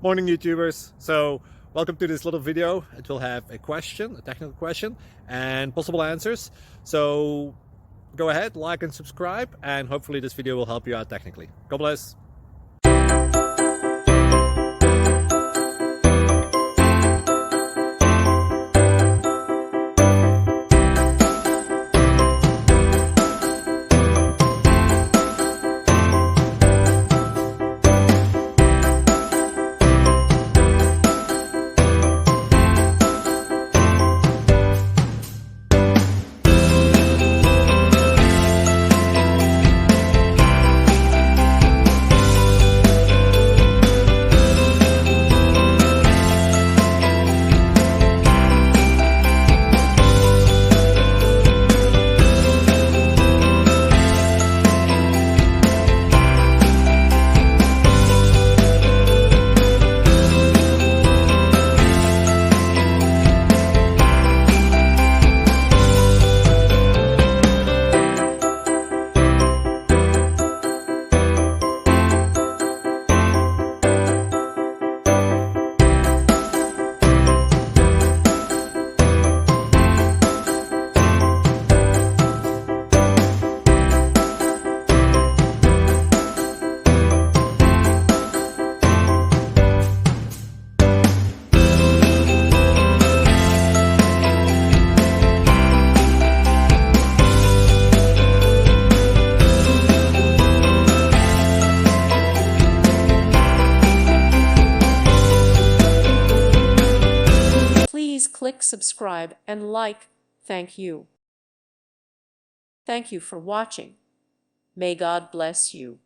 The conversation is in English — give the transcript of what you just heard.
Morning YouTubers. So welcome to this little video. It will have a question, a technical question, and possible answers. So go ahead, like and subscribe, and hopefully this video will help you out technically. God bless. Please click subscribe and like. Thank you. Thank you for watching. May God bless you.